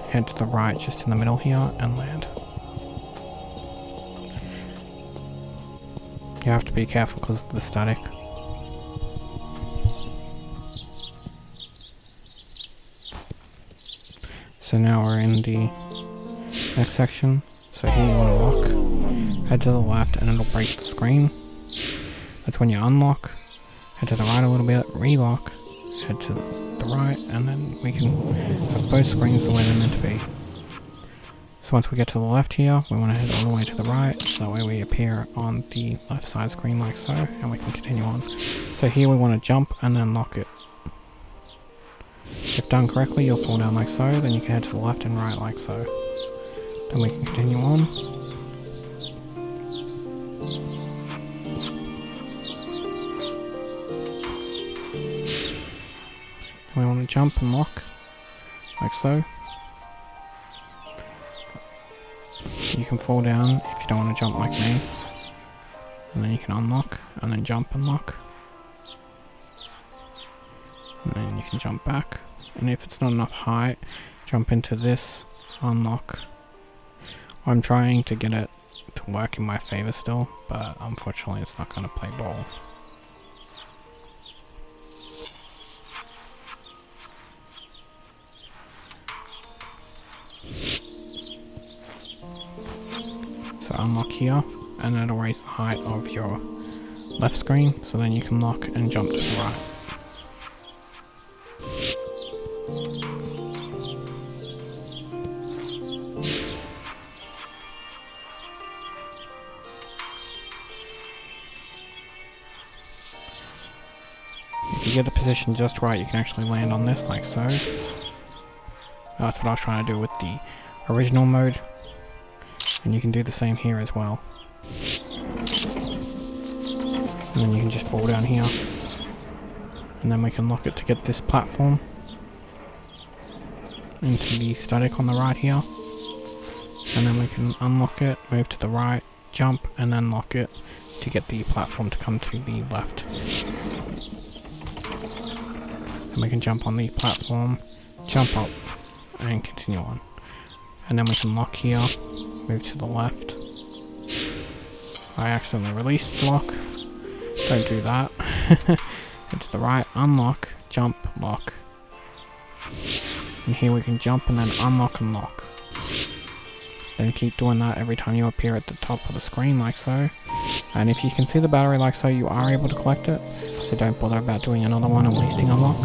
head to the right just in the middle here, and land. You have to be careful because of the static. So now we're in the next section. So here you want to lock, head to the left and it'll break the screen. That's when you unlock, head to the right a little bit, relock, head to the right, and then we can have both screens the way they're meant to be. So once we get to the left here, we want to head all the way to the right, so that way we appear on the left side screen like so, and we can continue on. So here we want to jump and then lock it. If done correctly, you'll fall down like so, then you can head to the left and right like so. Then we can continue on. We want to jump and lock, like so. You can fall down if you don't want to jump like me. And then you can unlock, and then jump and lock. And then you can jump back. And if it's not enough height, jump into this, unlock. I'm trying to get it to work in my favor still, but unfortunately it's not going to play ball. So unlock here, and it'll raise the height of your left screen, so then you can lock and jump to the right. If you get the position just right, you can actually land on this like so. That's what I was trying to do with the original mode. And you can do the same here as well. And then you can just fall down here. And then we can lock it to get this platform into the static on the right here. And then we can unlock it, move to the right, jump, and then lock it to get the platform to come to the left. And we can jump on the platform, jump up, and continue on. And then we can lock here, move to the left. I accidentally released block. Don't do that. Head to the right, unlock, jump, lock. And here we can jump and then unlock and lock. Then keep doing that every time you appear at the top of the screen like so. And if you can see the battery like so, you are able to collect it. So don't bother about doing another one and wasting a lock.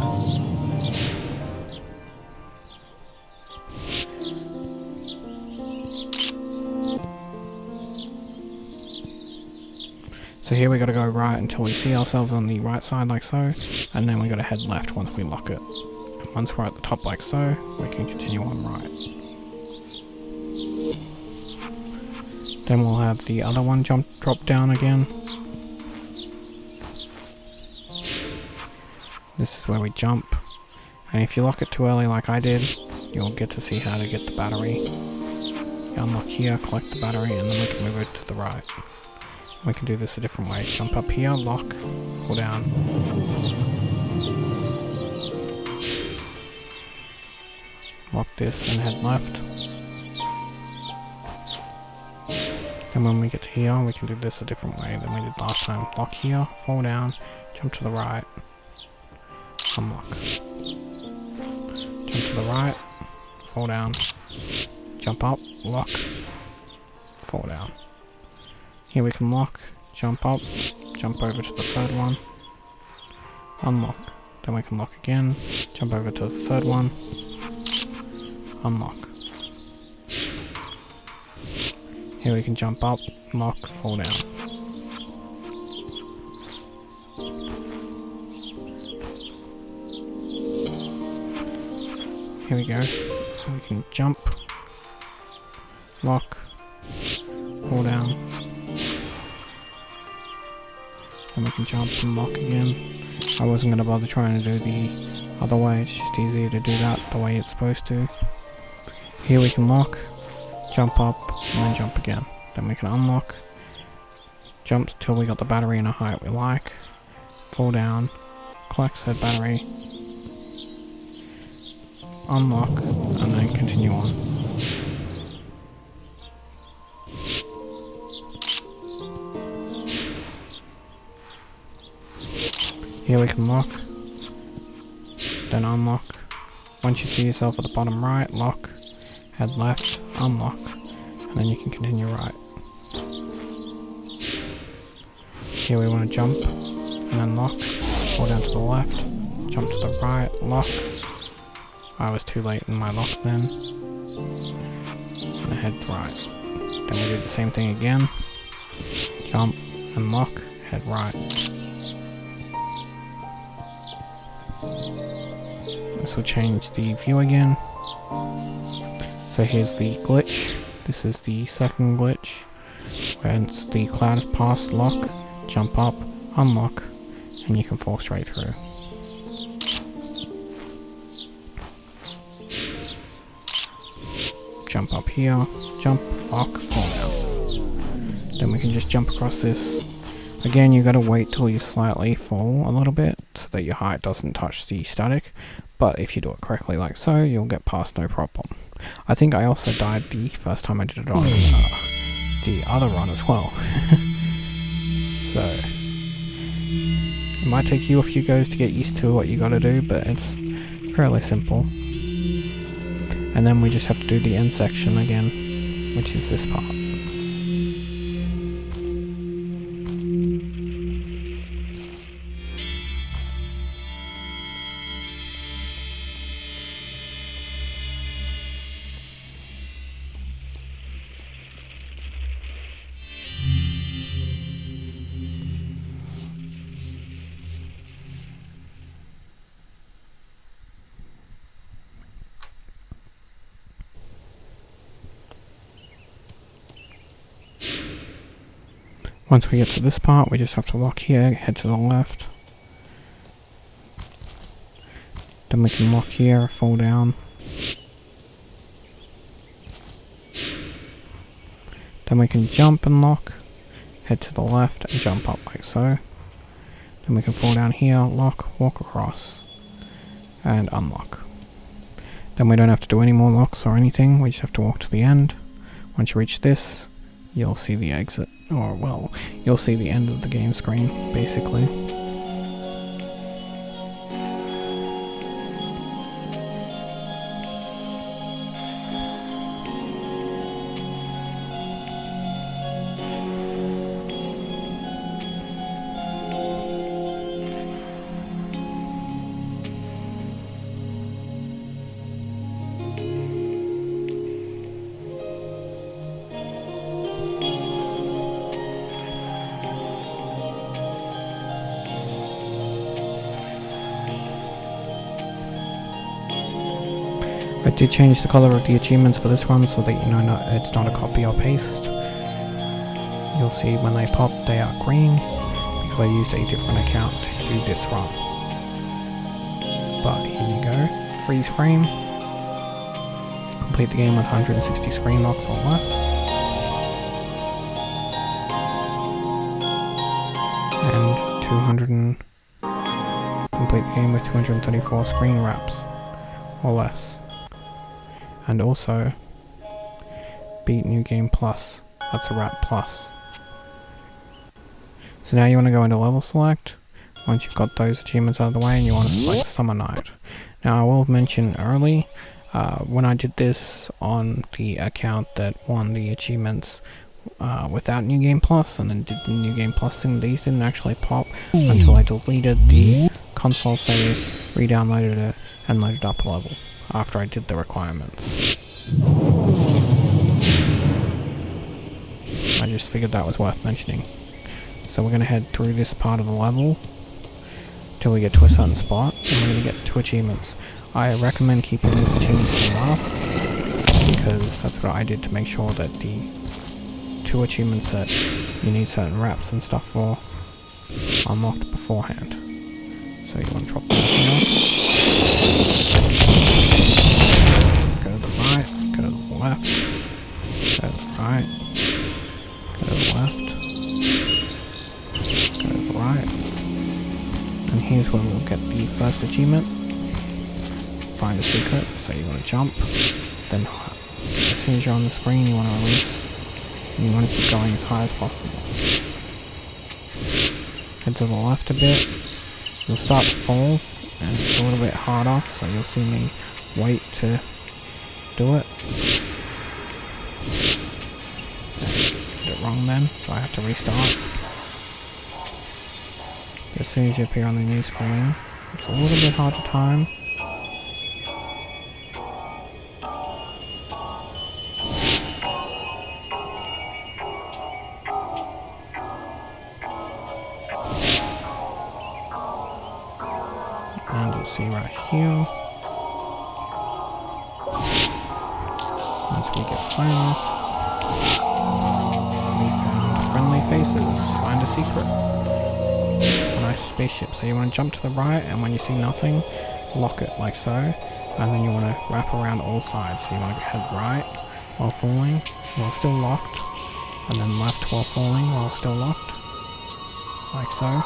So here we gotta go right until we see ourselves on the right side like so, and then we gotta head left once we lock it. And once we're at the top like so, we can continue on right. Then we'll have the other one drop down again. This is where we jump, and if you lock it too early like I did, you'll get to see how to get the battery. You unlock here, collect the battery, and then we can move it to the right. We can do this a different way. Jump up here, lock, pull down. Lock this and head left. Then when we get to here, we can do this a different way than we did last time. Lock here, fall down, jump to the right, unlock. Jump to the right, fall down, jump up, lock, fall down. Here we can lock, jump up, jump over to the third one, unlock. Then we can lock again, jump over to the third one, unlock. Here we can jump up, lock, fall down. Here we go. We can jump, lock, fall down. And we can jump and lock again. I wasn't going to bother trying to do the other way, it's just easier to do that the way it's supposed to. Here we can lock, jump up, and then jump again. Then we can unlock, jump till we got the battery in a height we like, fall down, collect said battery, unlock, and then continue on. Here we can lock, then unlock. Once you see yourself at the bottom right, lock, head left, unlock, and then you can continue right. Here we want to jump, and then lock, fall down to the left, jump to the right, lock. I was too late in my lock then. And head right. Then we do the same thing again, jump, and lock, head right. This will change the view again. So here's the glitch. This is the second glitch. When the cloud is past, lock, jump up, unlock, and you can fall straight through. Jump up here, jump, lock, fall down. Then we can just jump across this. Again, you gotta wait till you slightly fall a little bit so that your height doesn't touch the static, but if you do it correctly like so, you'll get past no problem. I think I also died the first time I did it on the other run as well. So, it might take you a few goes to get used to what you gotta do, but it's fairly simple. And then we just have to do the end section again, which is this part. Once we get to this part, we just have to lock here, head to the left. Then we can lock here, fall down. Then we can jump and lock, head to the left and jump up like so. Then we can fall down here, lock, walk across, and unlock. Then we don't have to do any more locks or anything, we just have to walk to the end. Once you reach this, you'll see the exit, or well, you'll see the end of the game screen, basically. I did change the color of the achievements for this one so that you know it's not a copy or paste. You'll see when they pop they are green because I used a different account to do this run. But here you go, freeze frame. Complete the game with 160 screen locks or less. And complete the game with 234 screen wraps or less. And also beat New Game Plus. That's a wrap plus. So now you want to go into level select. Once you've got those achievements out of the way, and you want to select Summer Night. Now I will mention early, when I did this on the account that won the achievements without New Game Plus, and then did the New Game Plus thing, these didn't actually pop until I deleted the console save, re-downloaded it, and loaded up a level after I did the requirements. I just figured that was worth mentioning. So we're going to head through this part of the level till we get to a certain spot, and we're going to get 2 achievements. I recommend keeping these achievements to last, because that's what I did to make sure that the 2 achievements that you need certain wraps and stuff for unlocked beforehand. So you want to drop that here. Go to the right, go to the left, go to the right, go to the left, go to the right, and here's where we'll get the first achievement. Find a secret, so you want to jump, then as soon as you're on the screen you want to release, and you want to keep going as high as possible. Head to the left a bit, you'll start to fall, and it's a little bit harder, so you'll see me wait to do it. Did it wrong then, so I have to restart. As soon as you appear on the new screen, it's a little bit hard to time. And you'll see right here. Once we get high enough, we found friendly faces. Find a secret. A nice spaceship. So you want to jump to the right, and when you see nothing, lock it like so. And then you want to wrap around all sides. So you want to head right while falling, while still locked, and then left while falling, while still locked, like so.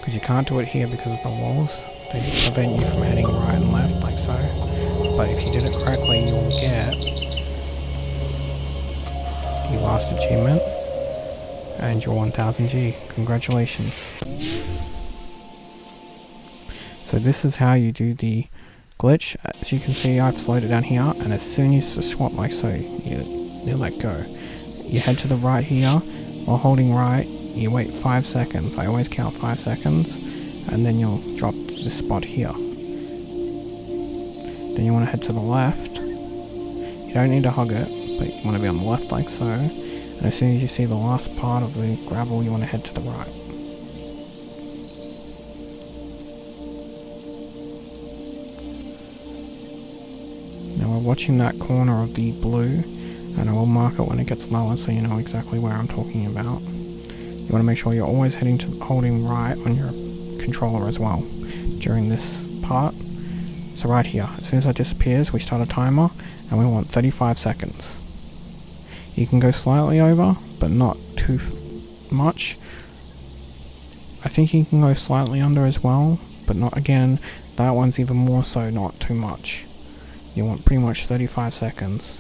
Because you can't do it here because of the walls. They prevent you from heading right and left like so. But if you did it correctly, you will get the last achievement and your 1000G. Congratulations. So this is how you do the glitch. As you can see, I've slowed it down here, and as soon as you swap like so, you let go. You head to the right here, while holding right, you wait 5 seconds. I always count 5 seconds, and then you'll drop to this spot here. Then you want to head to the left. You don't need to hug it, but you want to be on the left like so. And as soon as you see the last part of the gravel, you want to head to the right. watching that corner of the blue, and I will mark it when it gets lower so you know exactly where I'm talking about. You want to make sure you're always holding right on your controller as well during this part. So right here, as soon as that disappears, we start a timer, and we want 35 seconds. You can go slightly over, but not too much. I think you can go slightly under as well, but not again. That one's even more so, not too much. You want pretty much 35 seconds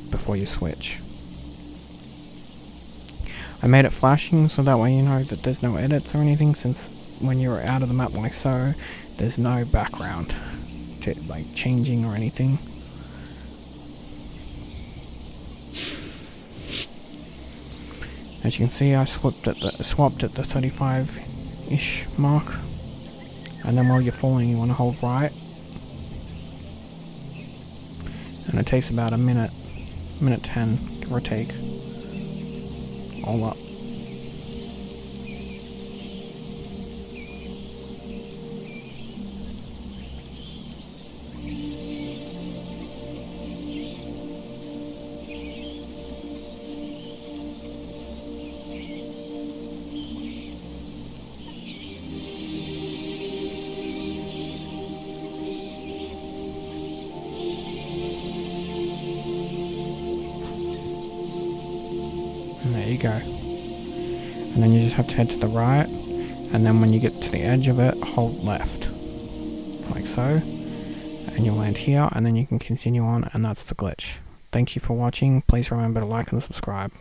before you switch. I made it flashing so that way you know that there's no edits or anything, since when you're out of the map like so, there's no background to like changing or anything. As you can see, I swapped at the 35-ish mark, and then while you're falling you want to hold right, and it takes about a minute 10, give or take, all up. And there you go. And then you just have to head to the right, and then when you get to the edge of it, hold left. Like so. And you'll land here, and then you can continue on, and that's the glitch. Thank you for watching. Please remember to like and subscribe.